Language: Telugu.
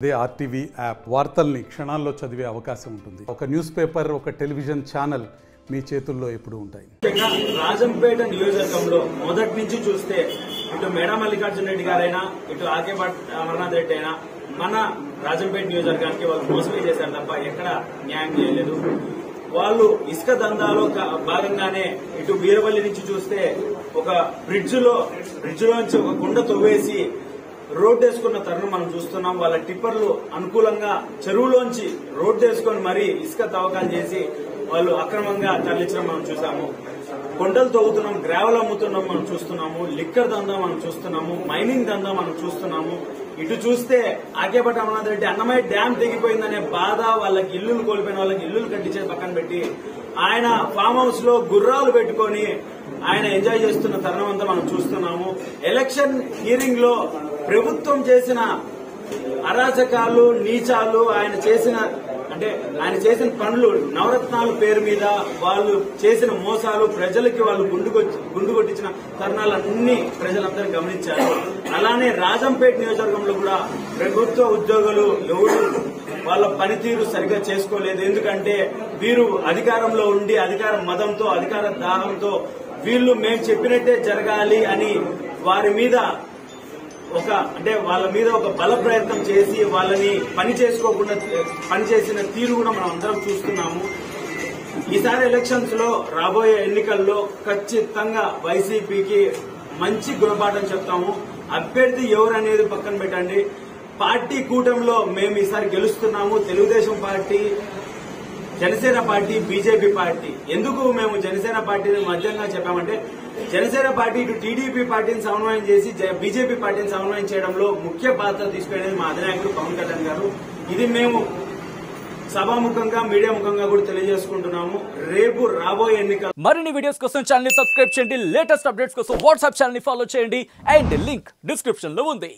అదే ఆర్టీవీ యాప్ వార్తల్ని క్షణాల్లో చదివే అవకాశం ఉంటుంది. ఒక న్యూస్ పేపర్, ఒక టెలివిజన్ ఛానల్ మీ చేతుల్లో ఎప్పుడు ఉంటాయి. రాజంపేట నియోజకవర్గంలో మొదటి నుంచి చూస్తే ఇటు మేడా మల్లికార్జున రెడ్డి గారైనా, ఇటు ఆకేపాటి అమర్నాథ్ రెడ్డి అయినా మన రాజంపేట నియోజకవర్గానికి వాళ్ళు మోసమే చేశారు తప్ప ఎక్కడ న్యాయం చేయలేదు. వాళ్ళు ఇసుక దందాలో భాగంగానే ఇటు వీరవల్లి నుంచి చూస్తే ఒక బ్రిడ్జ్ లోంచి ఒక కుండ తవ్వేసి రోడ్డు వేసుకున్న తరుణం మనం చూస్తున్నాం. వాళ్ళ టిప్పర్లు అనుకూలంగా చెరువులోంచి రోడ్డు వేసుకుని మరీ ఇసుక తవ్వకాలు చేసి వాళ్ళు అక్రమంగా తరలించడం మనం చూసాము. కొండలు తవ్వుతున్నాం, గ్రావెల్ అమ్ముతున్నాం మనం చూస్తున్నాము, లిక్కర్ దందా మనం చూస్తున్నాము, మైనింగ్ దందా మనం చూస్తున్నాము. ఇటు చూస్తే ఆకేపాటి అమర్నాథ్ రెడ్డి అన్నమయ్య డ్యామ్ తెగిపోయిందనే బాధ, వాళ్ళకి ఇల్లులు కోల్పోయిన వాళ్ళకి ఇల్లులు కట్టించేది పక్కన పెట్టి ఆయన ఫామ్ హౌస్ లో గుర్రాలు పెట్టుకుని ఆయన ఎంజాయ్ చేస్తున్న తరుణం అంతా మనం చూస్తున్నాము. ఎలక్షన్ హీరింగ్ లో ప్రభుత్వం చేసిన అరాచకాలు, నీచాలు, ఆయన చేసిన పనులు, నవరత్నాల పేరు మీద వాళ్ళు చేసిన మోసాలు, ప్రజలకి వాళ్ళు గుండు కొట్టించిన తరుణాలన్నీ ప్రజలందరూ గమనించారు. అలానే రాజంపేట నియోజకవర్గంలో కూడా ప్రభుత్వ ఉద్యోగులు ఎవరు వాళ్ళ పనితీరు సరిగ్గా చేసుకోలేదు. ఎందుకంటే వీరు అధికారంలో ఉండి అధికార మదంతో, అధికార దాహంతో వీళ్ళు మేము చెప్పినట్టే జరగాలి అని వాళ్ళ మీద ఒక బల ప్రయత్నం చేసి వాళ్ళని పని చేసుకోకుండా పనిచేసిన తీరు కూడా మనం అందరం చూస్తున్నాము. ఈసారి ఎలక్షన్స్ లో, రాబోయే ఎన్నికల్లో ఖచ్చితంగా వైసీపీకి మంచి గుణపాఠం చెప్తాము. అభ్యర్థి ఎవరు అనేది పక్కన పెట్టండి, పార్టీ కూటమిలో మేము ఈసారి గెలుస్తున్నాము. Telugu Desam party, Janasena party, BJP party. ఎందుకు మేము జనసేన పార్టీని మధ్యంగా చెప్పామంటే, జనసేన పార్టీ ఇటు టీడీపీ పార్టీని సమన్వయం చేసి బీజేపీ పార్టీని సమన్వయం చేయడంలో ముఖ్య పాత్ర తీసుకునేది మా అధినాయకుడు పవన్ కళ్యాణ్ గారు. ఇది మేము సభాముఖంగా, మీడియా ముఖంగా కూడా తెలియజేసుకుంటున్నాము. రేపు రాబోయే ఎన్నికలు మరిన్ని వీడియోస్ కోసం ఛానల్ ని సబ్స్క్రైబ్ చేయండి. లేటెస్ట్ అప్డేట్స్ కోసం వాట్సాప్ ఛానల్ ని ఫాలో చేయండి. అండ్ లింక్ డిస్క్రిప్షన్ లో ఉంది.